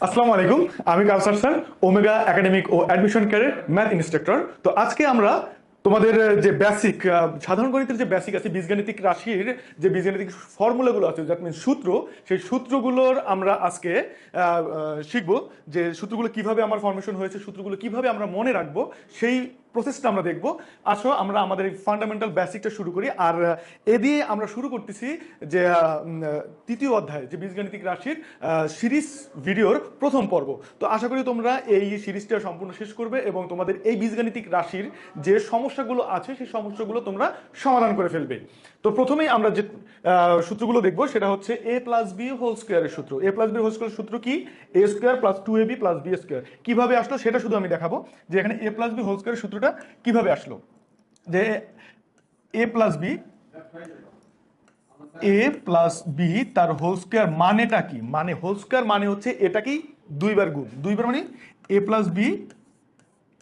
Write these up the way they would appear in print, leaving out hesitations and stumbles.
আসসালামু আলাইকুম। আমি কাউসার স্যার, ওমেগা একাডেমিক ও অ্যাডমিশন কেয়ারের ম্যাথ ইনস্ট্রাক্টর। তো আজকে আমরা তোমাদের যে বেসিক সাধারণ গণিতের যে বেসিক আছে, বীজগাণিতিক রাশির যে বীজগাণিতিক ফর্মুলাগুলো আছে, দ্যাট মিনস সূত্র, সেই সূত্রগুলোর আমরা আজকে শিখবো যে সূত্রগুলো কিভাবে আমার ফর্মেশন হয়েছে, সূত্রগুলো কিভাবে আমরা মনে রাখবো, সেই প্রসেসটা আমরা দেখবো। আসো আমরা আমাদের এই ফান্ডামেন্টাল বেসিকটা শুরু করি। আর এ দিয়ে আমরা শুরু করতেছি যে তৃতীয় অধ্যায়, যে বীজগাণিতিক রাশির সিরিজ ভিডিওর প্রথম পর্ব। তো আশা করি তোমরা এই সিরিজটা সম্পূর্ণ শেষ করবে এবং তোমাদের এই বীজগাণিতিক রাশির যে সমস্যাগুলো আছে সেই সমস্যাগুলো তোমরা সমাধান করে ফেলবে। তো প্রথমেই আমরা যে সূত্রগুলো দেখবো সেটা হচ্ছে এ প্লাস বি হোল স্কোয়ারের সূত্র। এ প্লাস বি হোল স্কোয়ারের সূত্র কি? এ square plus two A B plus B square. কিভাবে আসলো সেটা শুধু আমি দেখাবো, যে এখানে এ প্লাস বি হোল স্কোয়ারের সূত্রটা কিভাবে আসলো। যে এ প্লাস বি, এ প্লাস বি তার হোল স্কোয়ার মানেটা কি? মানে হোল স্কোয়ার মানে হচ্ছে এটা কি দুইবার গুণ, দুইবার মানে এ প্লাস বি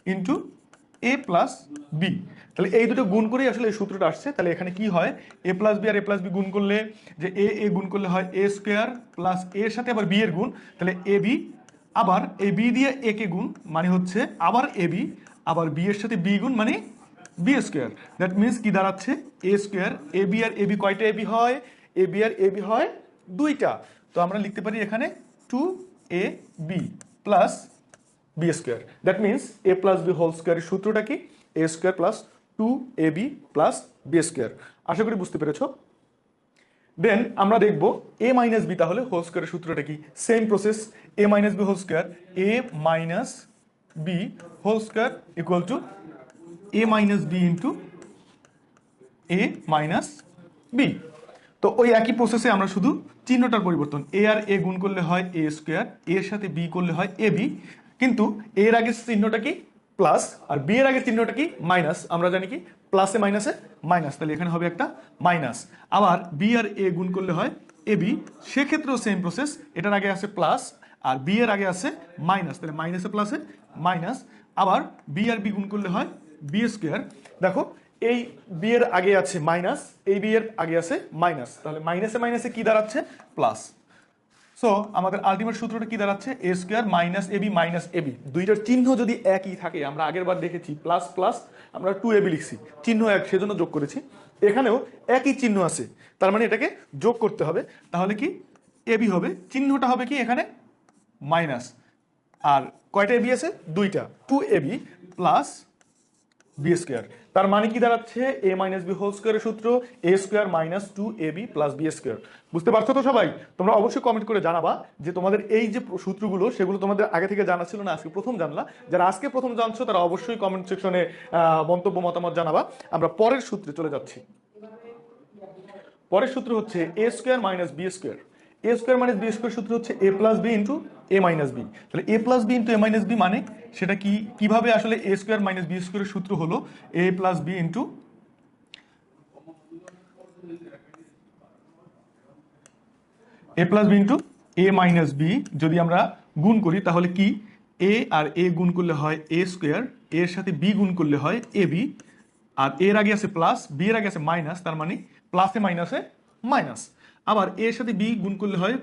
ইন্টু এ প্লাস বি। তাহলে এই দুটো গুণ করেই আসলে এই সূত্রটা আসছে। তাহলে এখানে কি হয়, এ প্লাস বি আর এ প্লাস বি গুণ করলে, যে এ গুণ করলে হয় এ স্কোয়ার প্লাস এর সাথে আবার বি এর গুণ, তাহলে এ বি, আবার এ বি দিয়ে এ কে গুণ মানে হচ্ছে আবার এ বি, আবার বি এর সাথে বি গুণ মানে বি স্কোয়ার। দ্যাট মিনস কি দাঁড়াচ্ছে, A square, A B R A B কয়টা এ বি হয়? এ বি আর এ বি হয় দুইটা। তো আমরা লিখতে পারি এখানে two A B plus B square. That means a plus B whole স্কোয়ারের সূত্রটা কি? এ square plus two A B plus B square. আশা করি বুঝতে পেরেছ। দেন আমরা দেখব এ মাইনাস বি তাহলে হোল স্কোয়ারের সূত্রটা কি? Same process, a minus B whole square, a minus B whole square equal to a minus b into A minus b. তো ওই একই প্রসেসে আমরা শুধু চিহ্নটার পরিবর্তন, এ আর এ গুণ করলে হয় এ স্কোয়ার, এর সাথে বি করলে হয় এ বি, কিন্তু এর আগের চিহ্নটা কি প্লাস আর বি এর আগের চিহ্নটা কি মাইনাস। আমরা জানি কি প্লাসে মাইনাসে মাইনাস, তাহলে এখানে হবে একটা মাইনাস। আবার বি আর এ গুণ করলে হয় এ বি, সেক্ষেত্রেও সেম প্রসেস, এটার আগে আছে প্লাস আর বি এর আগে আছে মাইনাস, তাহলে মাইনাসে প্লাসে মাইনাস। আবার বি আর বি গুণ করলে হয় বি স্কোয়ার। দেখো এই বি এর আগে আছে মাইনাস, এই বি এর আগে আছে মাইনাস, তাহলে মাইনাসে মাইনাসে কি দাঁড়াচ্ছে? প্লাস। সো আমাদের আলটিমেট সূত্রটা কি দাঁড়াচ্ছে? A square minus AB minus AB. দুইটার চিহ্ন যদি একই থাকে, আমরা আগের বার দেখেছি প্লাস প্লাস আমরা টু এবি লিখছি, চিহ্ন এক সেজন্য যোগ করেছি। এখানেও একই চিহ্ন আছে, তার মানে এটাকে যোগ করতে হবে। তাহলে কি এবি হবে, চিহ্নটা হবে কি এখানে মাইনাস, আর কয়টা এবি আছে? দুইটা, two a b plus B square. তার মানে কি দাঁড়াচ্ছে? এ মাইনাস বি হোল স্কোয়ারের সূত্র এ square minus two A B plus B square. বুঝতে পারছো তো সবাই? তোমরা অবশ্যই কমেন্ট করে জানাবা যে তোমাদের এই যে সূত্রগুলো সেগুলো তোমাদের আগে থেকে জানা ছিল না, আজকে প্রথম জানলা। যারা আজকে প্রথম জানছো তারা অবশ্যই কমেন্ট সেকশনে মন্তব্য মতামত জানাবা। আমরা পরের সূত্রে চলে যাচ্ছি। পরের সূত্র হচ্ছে A square minus B square. A square minus B square সূত্র হচ্ছে A plus B into A minus b. তাহলে এ প্লাস বি ইন্টু এ মাইনাস বি মানে সেটা কি? কিভাবে আসলে এ স্কোয়ার মাইনাস বি স্কোয়ারের সূত্র হলো এ প্লাস বি ইন্টু এ প্লাস বি ইন্টু এ মাইনাস বি। যদি আমরা গুণ করি তাহলে কি, এ আর এ গুণ করলে হয় এ স্কোয়ার, এর সাথে বি গুণ করলে হয় এ বি, আর এর আগে আছে প্লাস, বি এর আগে আছে মাইনাস, তার মানে প্লাসে মাইনাসে মাইনাস। আবার এর সাথে বি গুণ করলে হয়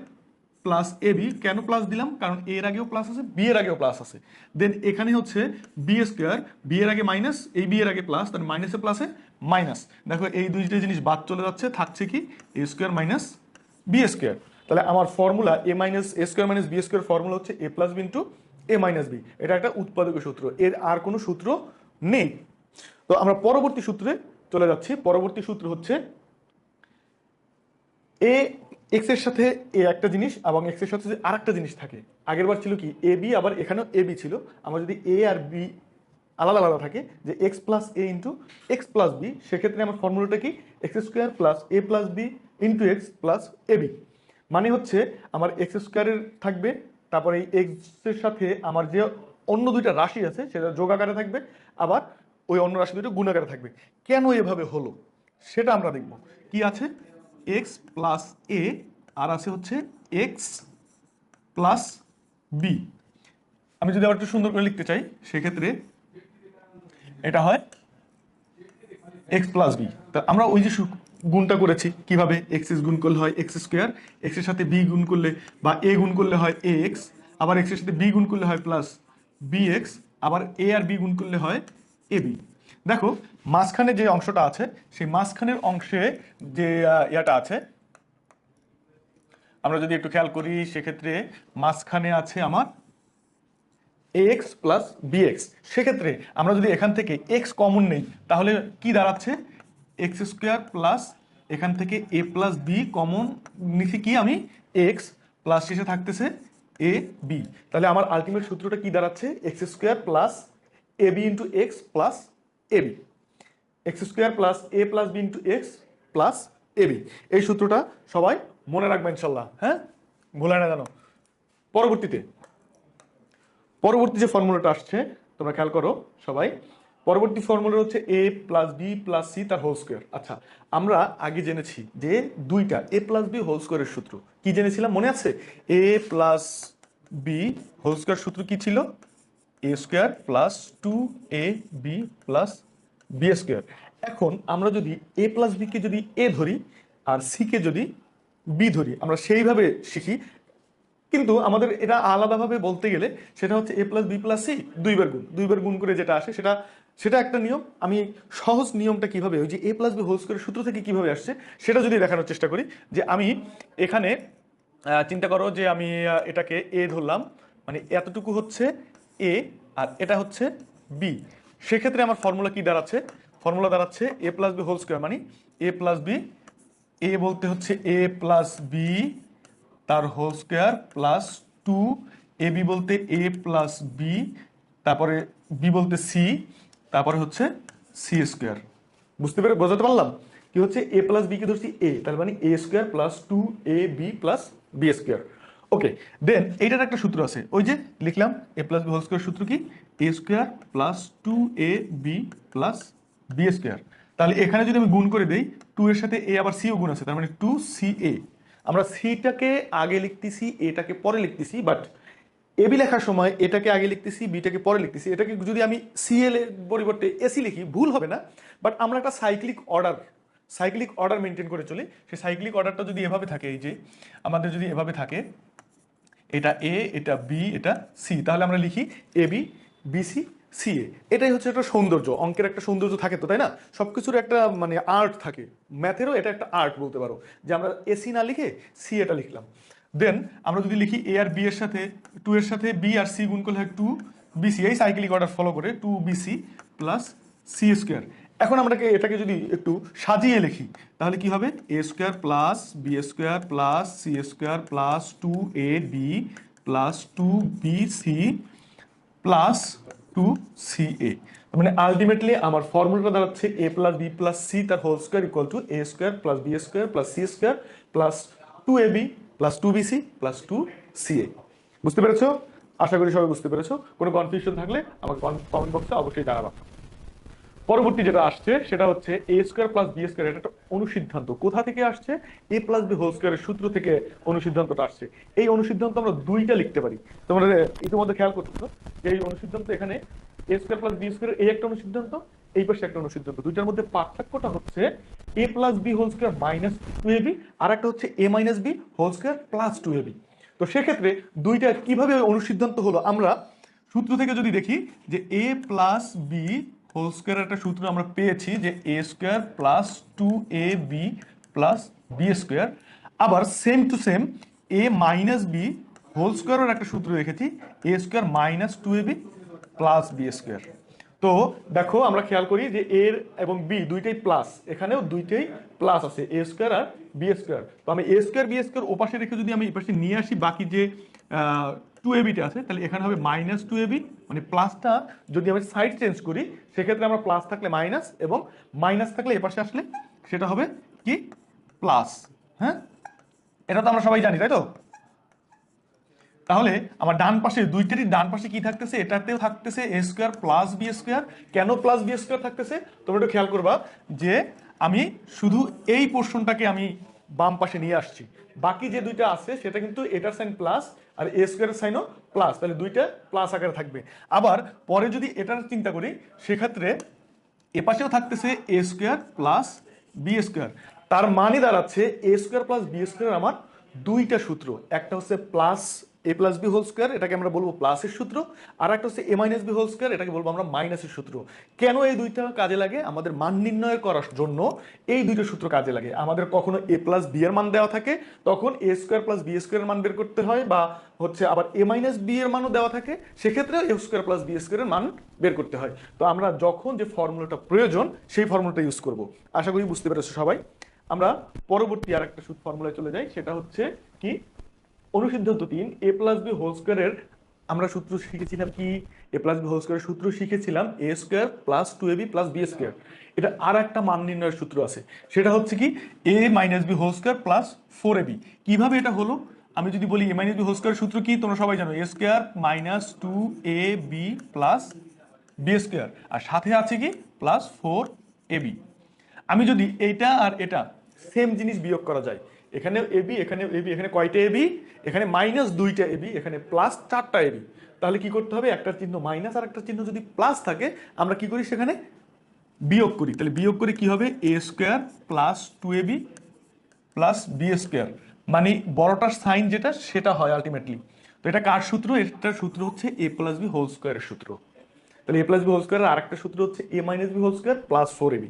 প্লাস এ বি। কেন প্লাস দিলাম? কারণ এর আগেও প্লাস আছে, বি এর আগেও প্লাস আছে। দেন এখানে হচ্ছে বি স্কোয়ার, বি এর আগে মাইনাস, এই বি এর আগে প্লাস, তার মাইনাসে প্লাসে মাইনাস। দেখো এই দুইটা জিনিস বাদ চলে যাচ্ছে, থাকছে কি এ স্কোয়ার মাইনাস বি স্কোয়ার। তাহলে আমার formula A minus A square minus B square formula হচ্ছে A plus B into A minus B. এটা একটা উৎপাদকের সূত্র, এর আর কোনো সূত্র নেই। তো আমরা পরবর্তী সূত্রে চলে যাচ্ছি। পরবর্তী সূত্র হচ্ছে এ এক্স এর সাথে এ একটা জিনিস এবং এক্স এর সাথে যদি আর একটা জিনিস থাকে। আগের বার ছিল কি এ বি, আবার এখানেও এ বি ছিল। আমরা যদি এ আর বি আলাদা আলাদা থাকে, যে X plus A into X plus B, সেক্ষেত্রে আমার ফর্মুলাটা কি X square plus A plus B into X plus A B. মানে হচ্ছে আমার এক্স স্কোয়ারের থাকবে, তারপরে এই এক্স এর সাথে আমার যে অন্য দুইটা রাশি আছে সেটা যোগ আকারে থাকবে, আবার ওই অন্য রাশি দুটো গুণ আকারে থাকবে। কেন এভাবে হলো সেটা আমরা দেখব। কি আছে? এক্স প্লাস এ আর আছে হচ্ছে এক্স প্লাস বি। আমি যদি আবার একটু সুন্দর করে লিখতে চাই সেক্ষেত্রে এটা হয় এক্স প্লাস বি। তা আমরা ওই যে গুণটা করেছি কিভাবে, এক্স গুণ করলে হয় এক্স স্কোয়ার, এক্স এর সাথে বি গুণ করলে বা এ গুণ করলে হয় এ এক্স, আবার এক্স এর সাথে বি গুণ করলে হয় প্লাস বি এক্স, আবার এ আর বি গুণ করলে হয় এ বি। দেখো মাঝখানে যে অংশটা আছে সেই মাঝখানের অংশে যে ইয়াটা আছে, আমরা যদি একটু খেয়াল করি সেক্ষেত্রে মাঝখানে আছে আমার ax প্লাস bx। সেক্ষেত্রে আমরা যদি এখান থেকে x কমন নেই তাহলে কি দাঁড়াচ্ছে, এক্স স্কোয়ার প্লাস এখান থেকে a প্লাস বি কমন নিছি কি আমি x প্লাস শেষে থাকতেছে এ বি। তাহলে আমার আলটিমেট সূত্রটা কি দাঁড়াচ্ছে, X square plus A B into X plus A B, X square plus A plus B into X plus A B. এই সূত্রটা সবাই মনে রাখবে ইনশাল্লাহ, হ্যাঁ, ভুলায় না জানো। পরবর্তী যে ফর্মুলাটা আসছে তোমরা খেয়াল করো সবাই, পরবর্তী ফর্মুলা হচ্ছে A plus B plus C তার হোল স্কোয়ার। আচ্ছা, আমরা আগে জেনেছি যে দুইটা এ প্লাস বি হোল স্কোয়ারের সূত্র কি জেনেছিলাম মনে আছে, এ প্লাস বি হোল স্কোয়ার সূত্র কি ছিল, এ square plus two A B plus B square. এখন আমরা যদি এ প্লাস বি কে যদি এ ধরি আর সি কে যদি বি ধরি, আমরা সেইভাবে শিখি, কিন্তু আমাদের এটা আলাদাভাবে বলতে গেলে সেটা হচ্ছে A plus B plus C দুইবার গুণ করে যেটা আসে সেটা সেটা একটা নিয়ম। আমি সহজ নিয়মটা কিভাবে, ওই যে এ প্লাস বি হোল স্কোয়ারের সূত্র থেকে কিভাবে আসছে সেটা যদি দেখানোর চেষ্টা করি, যে আমি এখানে চিন্তা করো যে আমি এটাকে এ ধরলাম, মানে এতটুকু হচ্ছে এ আর এটা হচ্ছে বি। সেক্ষেত্রে আমার ফর্মুলা কি দাঁড়াচ্ছে, ফর্মুলা দাঁড়াচ্ছে A plus B whole square মানে এ প্লাস বি, এ বলতে হচ্ছে এ প্লাস বি তার whole square plus two, A B বলতে এ প্লাস বি, তারপরে বি বলতে সি, তারপরে হচ্ছে সি স্কোয়ার। বুঝতে পেরে বোঝাতে পারলাম কি হচ্ছে, এ প্লাস বি কে ধরছি এ, তার মানে এ square plus two A B plus B square. ওকে, দেন এইটার একটা সূত্র আছে, ওই যে লিখলাম এ প্লাস বি হোল স্কোয়ার সূত্র কি, এ square plus two A B plus B square. তাহলে এখানে যদি আমি গুণ করে দেই, টু এর সাথে এ আবার সিও গুণ আছে, তার মানে টু সি এ। আমরা সিটাকে আগে লিখতেছি এটাকে পরে লিখতেছি, বাট এবি লেখার সময় এটাকে আগে লিখতেছি বিটাকে পরে লিখতেছি। এটাকে যদি আমি সিএল এর পরিবর্তে এসি লিখি ভুল হবে না, বাট আমরা একটা সাইক্লিক অর্ডার মেনটেন করে চলি। সেই সাইক্লিক অর্ডারটা যদি এভাবে থাকে, এই যে আমাদের যদি এভাবে থাকে, এটা এ, এটা বি, এটা সি, তাহলে আমরা লিখি এ বি বিসি সি এ। এটাই হচ্ছে একটা সৌন্দর্য, অঙ্কের একটা সৌন্দর্য থাকে তো, তাই না, সবকিছুর একটা মানে আর্ট থাকে, ম্যাথেরও এটা একটা আর্ট বলতে পারো, যে আমরা এসি না লিখে সি এটা লিখলাম। দেন আমরা যদি লিখি এ আর বি এর সাথে, টু এর সাথে বি আর সি গুণ করলে হয় টু বিসি, এই সাইক্লিক অর্ডার ফলো করে two b c plus C square. এখন আমরাকে এটাকে যদি একটু সাজিয়ে লিখি তাহলে কি হবে, A square plus B square plus C square plus two A B plus two B C plus two C A. মানে আলটিমেটলি আমার ফর্মুলাটা দাঁড়াচ্ছে A plus B plus C তার whole square equal to A square plus B square plus C square plus two A B plus two B C plus two C A. বুঝতে পেরেছো? আশা করি সবাই বুঝতে পেরেছো। কোনো কনফিউশন থাকলে আমাকে কমেন্ট বক্সে অবশ্যই জানাবা। পরবর্তী যেটা আসছে সেটা হচ্ছে A square plus B square, এটা একটা অনুসিদ্ধান্ত। কোথা থেকে আসছে? এ প্লাস বি হোল স্কোয়ারের সূত্র থেকে অনুসিদ্ধান্তটা আসছে। এই অনুসিদ্ধান্ত আমরা দুইটা লিখতে পারি, তোমরা ইতিমধ্যে খেয়াল করতেছো যে এই অনুসিদ্ধান্ত এখানে এ স্কোয়ার প্লাস বি স্কোয়ার এই একটা অনুসিদ্ধান্ত, এই পাশে একটা অনুসিদ্ধান্ত। দুইটার মধ্যে পার্থক্যটা হচ্ছে A plus B whole square minus two A B, আর একটা হচ্ছে A minus B whole square plus two A B. তো সেক্ষেত্রে দুইটা কিভাবে অনুসিদ্ধান্ত হলো, আমরা সূত্র থেকে যদি দেখি যে এ প্লাস বি হোল স্কোয়ার একটা সূত্র আমরা পেয়েছি যে এ square plus two A B plus B square, আবার same to same a minus B whole স্কোয়ারের একটা সূত্র রেখেছি a square minus two A B plus B square. তো দেখো আমরা খেয়াল করি যে এর এবং বি দুইটাই প্লাস, এখানেও দুইটাই প্লাস আছে, A square R B square. তো আমি এ স্কোয়ার বি স্কোয়ার ওপাশে রেখে যদি আমি এই পাশে নিয়ে আসি বাকি যে টু এ বিটা আছে, তাহলে এখানে হবে মাইনাস টু এ বি, মানে প্লাসটা যদি আমি সাইড চেঞ্জ করি সেক্ষেত্রে আমরা প্লাস থাকলে মাইনাস এবং মাইনাস থাকলে এপাশে আসলে সেটা হবে কি প্লাস। হ্যাঁ, এটা তো আমরা সবাই জানি, তাই তো? তাহলে আমার ডান পাশে দুইটারই ডান পাশে কি থাকতেছে, এটাতেও থাকতেছে এ স্কোয়ার প্লাস বি স্কোয়ার। কেন প্লাস বি স্কোয়ার থাকতেছে তোমরা একটু খেয়াল করবা যে আমি শুধু এই পোর্শনটাকে আমি বাম পাশে নিয়ে আসছি, বাকি যে দুইটা আছে সেটা কিন্তু এটার সাইন প্লাস আর এ স্কোয়ারের সাইনও প্লাস, তাহলে দুইটা প্লাস আকারে থাকবে। আবার পরে যদি এটার চিন্তা করি সেক্ষেত্রে এপাশেও থাকতেছে এ স্কোয়ার প্লাস বি স্কোয়ার, তার মানে দাঁড়াচ্ছে A square plus B square আমার দুইটা সূত্র, একটা হচ্ছে plus A plus B whole square, এটাকে আমরা বলবো প্লাসের সূত্র। আর একটা হচ্ছে A minus B whole square, এটাকে বলবো আমরা মাইনাসের সূত্র। কেন এই দুইটা কাজে লাগে? আমাদের মান নির্ণয় করার জন্য এই দুইটা সূত্র কাজে লাগে। আমাদের কখনো এ প্লাস বি এর মান দেওয়া থাকে, তখন এ স্কোয়ার প্লাস বি স্কোয়ার এর মান বের করতে হয়, বা হচ্ছে আবার এ মাইনাস বি এর মানও দেওয়া থাকে, সেক্ষেত্রে এ স্কোয়ার প্লাস বি স্কোয়ার এর মান বের করতে হয়। তো আমরা যখন যে ফর্মুলাটা প্রয়োজন সেই ফর্মুলাটা ইউজ করব। আশা করি বুঝতে পেরেছো সবাই। আমরা পরবর্তী আর একটা ফর্মুলায় চলে যাই, সেটা হচ্ছে কি, অনুসিদ্ধান্ত 3 এ প্লাস বি হোল স্কোয়ারের আমরা সূত্র শিখেছিলাম কি, এ প্লাস বি হোল স্কোয়ারের সূত্র শিখেছিলাম A square plus 2ab plus B square. এটা আর একটা মান নির্ণয়ের সূত্র আছে, সেটা হচ্ছে কি A minus B whole square plus 4ab। কিভাবে এটা হলো? আমি যদি বলি A minus B whole square সূত্র কি, তোমরা সবাই জানো, A square minus 2ab plus B square, আর সাথে আছে কি প্লাস 4ab। আমি যদি এইটা আর এটা সেম জিনিস বিয়োগ করা যায়, এখানেও এবি, এখানেও এবি, এখানে কয়টা এবি, এখানে মাইনাস 2টা এবি, এখানে প্লাস 4টা এবি, তাহলে কি করতে হবে? একটা চিহ্ন মাইনাস আর একটা চিহ্ন যদি প্লাস থাকে, আমরা কি করি? সেখানে বিয়োগ করি। তাহলে বিয়োগ করে কি হবে? A square plus 2ab plus B square, মানে বড়টার সাইন যেটা সেটা হয় আলটিমেটলি। তো এটা কার সূত্র? এটার সূত্র হচ্ছে এ প্লাস বি হোল স্কোয়ারের সূত্র। তাহলে এ প্লাস বি হোল স্কোয়ারের আরেকটা সূত্র হচ্ছে A minus B whole square plus 4ab।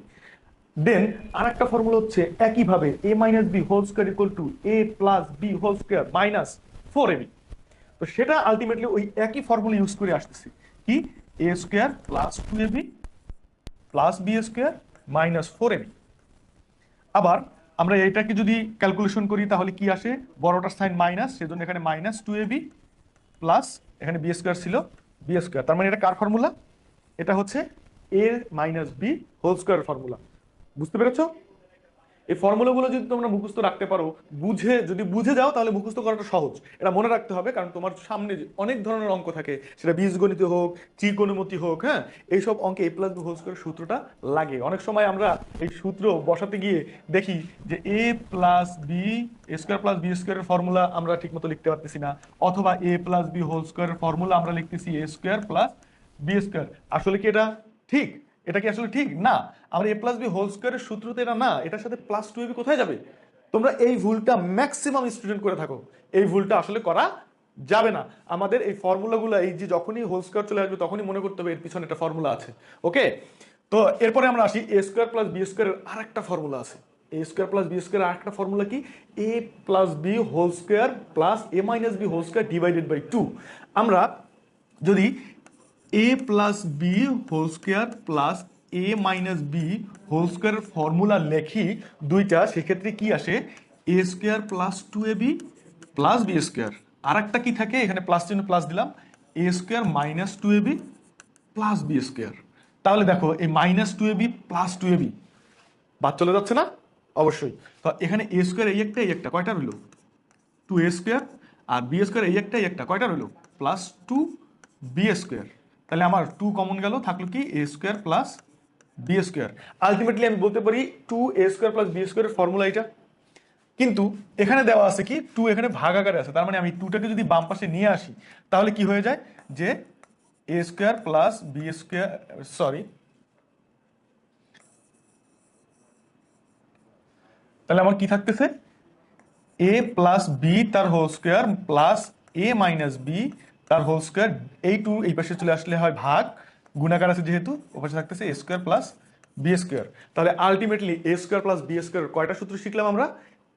Then আরেকটা ফর্মুলা হচ্ছে একইভাবে A minus B whole square equal to A plus B whole square minus 4ab। তো সেটা আলটিমেটলি ওই একই ফর্মুলা ইউজ করে আসতেছি, কি এ square plus 2ab plus B square minus 4ab। আবার আমরা এইটাকে যদি ক্যালকুলেশন করি তাহলে কি আসে? বড়টার সাইন মাইনাস, সেজন্য এখানে মাইনাস 2ab প্লাস এখানে বি স্কোয়ার ছিল বি স্কোয়ার। তার মানে এটা কার ফর্মুলা? এটা হচ্ছে A minus B whole square formula. বুঝতে পেরেছো? এই ফর্মুলাগুলো যদি তোমরা মুখস্থ রাখতে পারো, যদি বুঝে যাও, তাহলে মুখস্থ করাটা সহজ। এটা মনে রাখতে হবে, কারণ তোমার সামনে অনেক ধরনের অঙ্ক থাকে, সেটা বীজগণিত হোক, ত্রিকোণমিতি হোক, হ্যাঁ, এইসব অঙ্কে এ প্লাস বি হোল স্কোয়ার সূত্রটা লাগে। অনেক সময় আমরা এই সূত্র বসাতে গিয়ে দেখি যে এ plus B square plus B স্কোয়ারের ফর্মুলা আমরা ঠিকমতো লিখতে পারতেছি না, অথবা এ প্লাস বি হোল স্কোয়ারের ফর্মুলা আমরা লিখতেছি A square plus B square. আসলে কি এটা ঠিক? এটা কি আসলে ঠিক না? আমরা এ প্লাস বি হোল স্কোয়ারের সূত্রতে এটা না, এটার সাথে প্লাস 2ab কোথায় যাবে? তোমরা এই ভুলটা ম্যাক্সিমাম স্টুডেন্ট করে থাকো। এই ভুলটা আসলে করা যাবে না। আমাদের এই ফর্মুলাগুলো, এই যে যখনই হোল স্কোয়ার চলে আসবে তখনই মনে করতে হবে এর পিছনে একটা ফর্মুলা আছে। ওকে, তো এরপরে আমরা আসি এ স্কোয়ার প্লাস বি স্কোয়ারের আর একটা ফর্মুলা আছে। A square plus B square আর একটা ফর্মুলা কি? A plus B whole square plus A minus B whole square divided by 2। আমরা যদি A plus B whole square plus A minus B whole স্কোয়ারের formula লেখি দুইটা, সেক্ষেত্রে কি আসে? A square plus 2ab plus B square. আর একটা কি থাকে? এখানে প্লাস চিহ্ন প্লাস দিলাম, A square minus 2ab plus B square. তাহলে দেখো এই মাইনাস 2ab প্লাস 2ab বাদ চলে যাচ্ছে না? অবশ্যই। তো এখানে এ স্কোয়ার এই একটা কয়টা রইল? 2a স্কোয়ার, আর বি স্কোয়ার এই একটা কয়টা রইল? Plus 2b square. তাহলে আমার 2 কমন গেল, থাকলো কি এ square plus B square. Ultimately আমি বলতে পারি 2a স্কোয়ার প্লাস বি স্কোয়ারের ফর্মুলা এটা। কিন্তু এখানে দেওয়া আছে কি 2 এখানে ভাগ আকারে আছে, তার মানে আমি 2টাকে যদি বাম পাশে নিয়ে আসি তাহলে কি হয়ে যায়? যে এ square plus B square, sorry, তাহলে আমার কি থাকতেছে? এ প্লাস বি তার whole square plus A minus B তার হোল স্কোয়ার। এই 2 এই পাশে চলে আসলে হয় ভাগ, গুণাকার আছে যেহেতু, ও পাশে থাকতেছে এ স্কোয়ার প্লাস বি স্কোয়ার। তাহলে আলটিমেটলি এ স্কোয়ার প্লাস বি স্কোয়ার কয়টা সূত্র শিখলাম আমরা?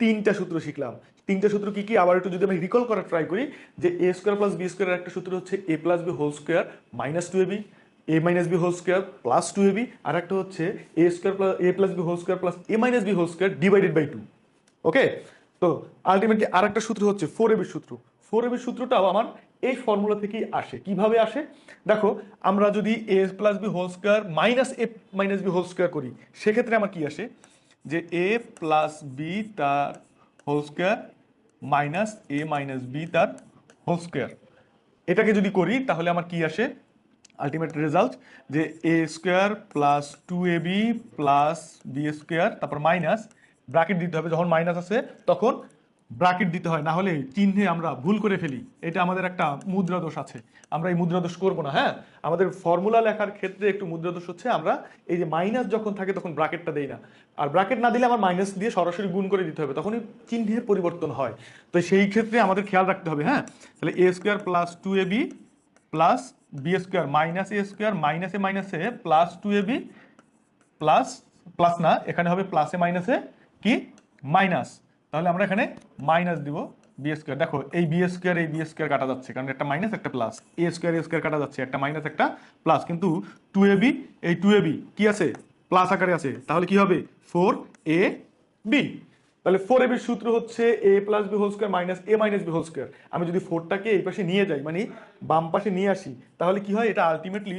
3টা সূত্র শিখলাম। 3টা সূত্র কি কি? আবার একটু যদি আমি রিকল করার ট্রাই করি, যে এ স্কোয়ার প্লাস বি স্কোয়ারের একটা সূত্র হচ্ছে A plus B whole square minus 2ab, A minus B whole square plus 2ab, আর একটা হচ্ছে A square plus A plus B whole square plus A minus B whole square divided by 2। Okay, তো ultimately আর একটা সূত্র হচ্ছে 4ab সূত্র। 4ab সূত্রটাও আমার এই ফর্মুলা থেকেই আসে। কিভাবে আসে দেখো, আমরা যদি A plus B whole square minus A minus B whole square করি, সেক্ষেত্রে আমার কি আসে? যে এ প্লাস বি তার হোল স্কোয়ার মাইনাস এ মাইনাস বি তার হোল স্কোয়ার। এটাকে যদি করি তাহলে আমার কি আসে আলটিমেট রেজাল্ট? যে এ square plus 2ab plus B square, তারপর মাইনাস ব্র্যাকেট দিতে হবে, যখন মাইনাস আছে তখন ব্র্যাকেট দিতে হয়, না হলে চিহ্নে আমরা ভুল করে ফেলি। এটা আমাদের একটা মুদ্রা দোষ আছে, আমরা এই মুদ্রা দোষ করবো না। হ্যাঁ, আমাদের ফর্মুলা লেখার ক্ষেত্রে একটু মুদ্রা দোষ হচ্ছে, আমরা এই যে মাইনাস যখন থাকে তখন ব্র্যাকেটটা দেই না, আর ব্র্যাকেট না দিলে আমার মাইনাস দিয়ে সরাসরি গুণ করে দিতে হবে, তখনই চিহ্নের পরিবর্তন হয়। তো সেই ক্ষেত্রে আমাদের খেয়াল রাখতে হবে। হ্যাঁ, তাহলে A square plus 2ab plus B square minus A square মাইনাসে মাইনাসে প্লাস 2ab প্লাস, প্লাস না, এখানে হবে প্লাসে মাইনাসে কি মাইনাস, তাহলে আমরা এখানে মাইনাস দিব বি স্কোয়ার। দেখো এই বি স্কোয়ার এই বি স্কোয়ার কাটা যাচ্ছে, কারণ একটা মাইনাস একটা প্লাস, এ স্কোয়ার কাটা যাচ্ছে, একটা মাইনাস একটা প্লাস, কিন্তু 2ab এই 2ab কি আছে, প্লাস আকারে আছে, তাহলে কি হবে 4ab। তাহলে 4ab এর সূত্র হচ্ছে a plus B whole square minus A minus B whole square. আমি যদি 4টাকে এই পাশে নিয়ে যাই, মানে বাম পাশে নিয়ে আসি, তাহলে কি হয়, এটা আলটিমেটলি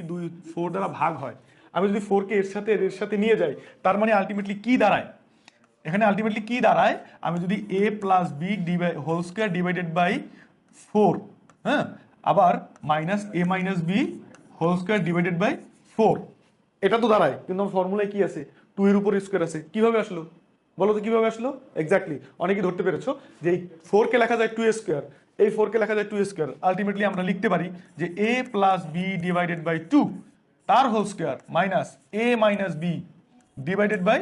4 দ্বারা ভাগ হয়। আমি যদি 4কে এর সাথে নিয়ে যাই, তার মানে আলটিমেটলি কি দাঁড়ায়, এখানে আলটিমেটলি কি দাঁড়ায়, আমি যদি a plus B whole square divided by 4, হ্যাঁ, আবার minus A minus B whole square divided by 4, এটা তো দাঁড়ায়, কিন্তু আমার ফর্মুলায় কি আছে, 2 এর উপর স্কোয়ার আছে। কিভাবে আসলো বলো তো, কিভাবে আসলো? এক্স্যাক্টলি, অনেকে ধরতে পেরেছো যে এই 4কে লেখা যায় 2 স্কোয়ার, এই 4কে লেখা যায় 2 স্কোয়ার, আলটিমেটলি আমরা লিখতে পারি যে a plus b divided by 2 তার whole square minus A minus b divided by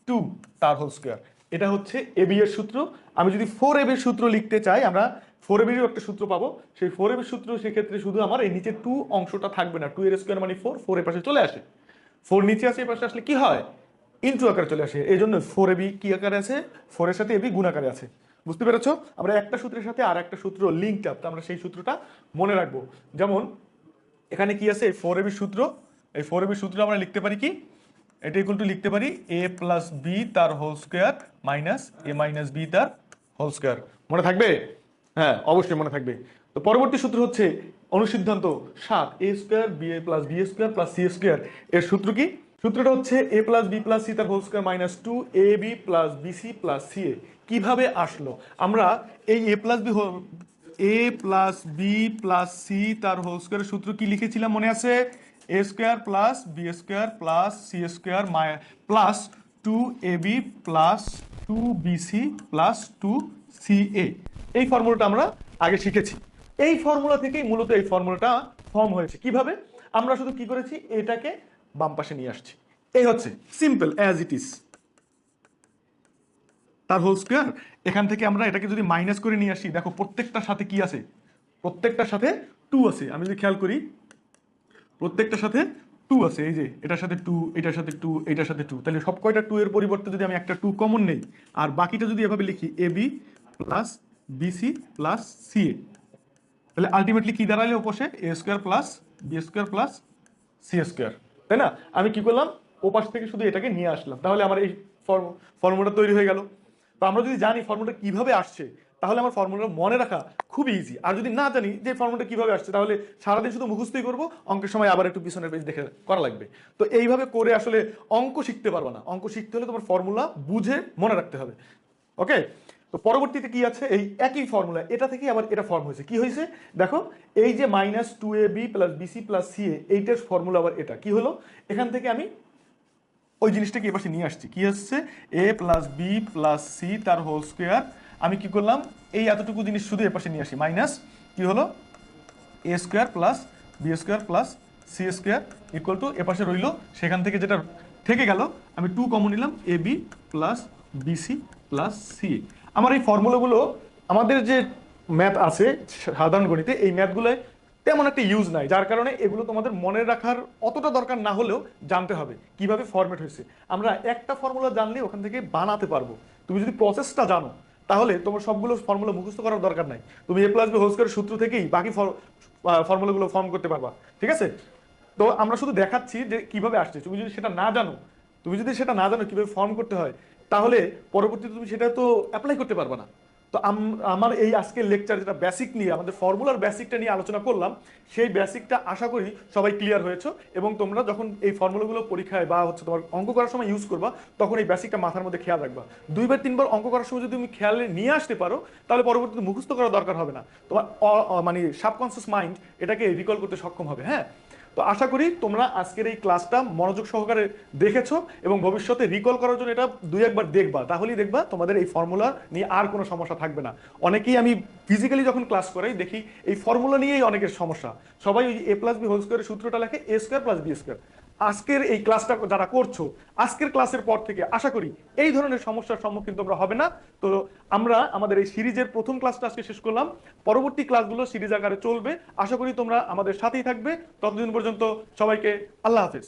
2 তার হোল স্কোয়ার। এটা হচ্ছে এবি এর সূত্র। আমি যদি 4ab এর সূত্র লিখতে চাই, আমরা 4ab এরও একটা সূত্র পাবো, সেই 4ab এর সূত্র সেক্ষেত্রে শুধু আমার এই নিচে 2 অংশটা থাকবে না, 2 এর স্কোয়ার মানে 4, 4 এর পাশে চলে আসে, 4 নিচে আসে, এই পাশে আসলে কি হয়, ইনটু আকারে চলে আসে, এই জন্য 4ab কি আকারে আছে, 4 এর সাথে এবি গুণ আকারে আছে। বুঝতে পেরেছো? আমরা একটা সূত্রের সাথে আর একটা সূত্র লিঙ্কড আপ, আমরা সেই সূত্রটা মনে রাখবো। যেমন এখানে কি আছে, 4ab সূত্র, এই 4ab সূত্র আমরা লিখতে পারি কি, এটা ইকুয়াল টু লিখতে পারি a প্লাস বি তার হোল স্কোয়ার মাইনাস এ মাইনাস বি তার হোল স্কোয়ার। মনে থাকবে? হ্যাঁ, অবশ্যই মনে থাকবে। তো পরবর্তী সূত্র হচ্ছে অনুসিদ্ধান্ত 7, a square B plus B square plus C square. এর সূত্র কি? সূত্রটা হচ্ছে a plus B plus C তার whole square minus 2ab plus BC plus C A. কিভাবে আসলো? আমরা এই a plus B plus C তার হোল স্কোয়ারের সূত্র কি লিখেছিলাম মনে আছে? A square plus B square plus C square plus 2ab plus 2bc plus 2ca। এই ফর্মুলাটা আমরা আগে শিখেছি, এই ফর্মুলা থেকেই মূলত এই ফর্মুলাটা ফর্ম হয়েছে। কিভাবে? আমরা শুধু কি করেছি, এটাকে বাম পাশে নিয়ে আসছি, এই হচ্ছে সিম্পল অ্যাজ ইট ইজ তার হোল স্কোয়ার। এখান থেকে আমরা এটাকে যদি মাইনাস করে নিয়ে আসি, দেখো প্রত্যেকটার সাথে কি আছে, প্রত্যেকটার সাথে 2 আছে। আমি যদি খেয়াল করি, প্রত্যেকটার সাথে 2 আছে, এই যে এটার সাথে 2, এটার সাথে 2, এটার সাথে 2, তাহলে সব কয়টা 2 এর পরিবর্তে যদি আমি একটা 2 কমন নেই, আর বাকিটা যদি এভাবে লিখি ab plus BC plus CA, তাহলে আলটিমেটলি কি দাঁড়ালে ওপাশে A square plus B square plus C square, তাই না? আমি কি করলাম, ওপাশ থেকে শুধু এটাকে নিয়ে আসলাম, তাহলে আমার এই ফর্মুলাটা তৈরি হয়ে গেল। তো আমরা যদি জানি ফর্মুলাটা কিভাবে আসছে, তাহলে আমার ফর্মুলাটা মনে রাখা খুবই ইজি। আর যদি না জানি যে ফর্মুলাটা কিভাবে আসছে, তাহলে সারাদিন শুধু মুখস্থই করবো, অঙ্কের সময় আবার একটু পিছনের পেজ দেখে করা লাগবে। তো এইভাবে করে আসলে অঙ্ক শিখতে পারবো না। অঙ্ক শিখতে হলে তোমার ফর্মুলা বুঝে মনে রাখতে হবে। ওকে, তো পরবর্তীতে কি আছে, এই একই ফর্মুলা, এটা থেকে আবার এটা ফর্ম হয়েছে। কি হয়েছে দেখো, এই যে minus 2ab plus BC plus ca, এইটার ফর্মুলা আবার এটা কি হলো, এখান থেকে আমি ওই জিনিসটাকে এ পাশে নিয়ে আসছি। কি হচ্ছে, A plus B plus C তার হোল স্কোয়ার। আমি কি করলাম, এই এতটুকু জিনিস শুধু এ পাশে নিয়ে আসি, মাইনাস কি হলো, A square plus B square plus C square equal to এ পাশে রইল, সেখান থেকে যেটা থেকে গেল আমি 2 কমন নিলাম, A B plus BC plus C. আমার এই ফর্মুলাগুলো, আমাদের যে ম্যাথ আছে সাধারণ গণিতে, এই ম্যাথগুলোয় তেমন একটা ইউজ নাই, যার কারণে এগুলো তোমাদের মনে রাখার অতটা দরকার না হলেও জানতে হবে কিভাবে ফরম্যাট হয়েছে। আমরা একটা ফর্মুলা জানলে ওখান থেকে বানাতে পারবো। তুমি যদি প্রসেসটা জানো, তাহলে তোমার সবগুলো ফর্মুলা মুখস্থ করার দরকার নাই, তুমি এ প্লাস বি হোল স্কয়ারের সূত্র থেকেই বাকি ফর্মুলাগুলো ফর্ম করতে পারবা। ঠিক আছে? তো আমরা শুধু দেখাচ্ছি যে কিভাবে আসছে। তুমি যদি সেটা না জানো, কিভাবে ফর্ম করতে হয়, তাহলে পরবর্তীতে তুমি সেটা তো অ্যাপ্লাই করতে পারবে না। তো আমার এই আজকের লেকচার যেটা বেসিক নিয়ে, আমাদের ফর্মুলার বেসিকটা নিয়ে আলোচনা করলাম, সেই বেসিকটা আশা করি সবাই ক্লিয়ার হয়েছে, এবং তোমরা যখন এই ফর্মুলাগুলো পরীক্ষায় বা হচ্ছে তোমার অঙ্ক করার সময় ইউজ করবা, তখন এই বেসিকটা মাথার মধ্যে খেয়াল রাখবা। 2বার 3বার অঙ্ক করার সময় যদি তুমি খেয়ালে নিয়ে আসতে পারো, তাহলে পরবর্তীতে মুখস্থ করার দরকার হবে না, তোমার মানে সাবকনসিয়াস মাইন্ড এটাকে রিকল করতে সক্ষম হবে। হ্যাঁ, তো তো আশা করি তোমরা আজকের এই ক্লাসটা মনোযোগ সহকারে দেখেছো এবং ভবিষ্যতে রিকল করার জন্য এটা দুই একবার দেখবা, তাহলেই দেখবা তোমাদের এই ফর্মুলা নিয়ে আর কোনো সমস্যা থাকবে না। অনেকেই আমি ফিজিক্যালি যখন ক্লাস করাই দেখি এই ফর্মুলা নিয়েই অনেকের সমস্যা, সবাই ওই এ প্লাস বি হোল স্কোয়ারের সূত্রটা লেখে এ স্কোয়ার প্লাস বি স্কোয়ার। আজকের এই ক্লাসটা যারা করছো, আজকের ক্লাসের পর থেকে আশা করি এই ধরনের সমস্যার সম্মুখীন তোমরা হবে না। তো আমরা আমাদের এই সিরিজের প্রথম ক্লাসটা আজকে শেষ করলাম, পরবর্তী ক্লাসগুলো সিরিজ আকারে চলবে। আশা করি তোমরা আমাদের সাথেই থাকবে। ততদিন পর্যন্ত সবাইকে আল্লাহ হাফেজ।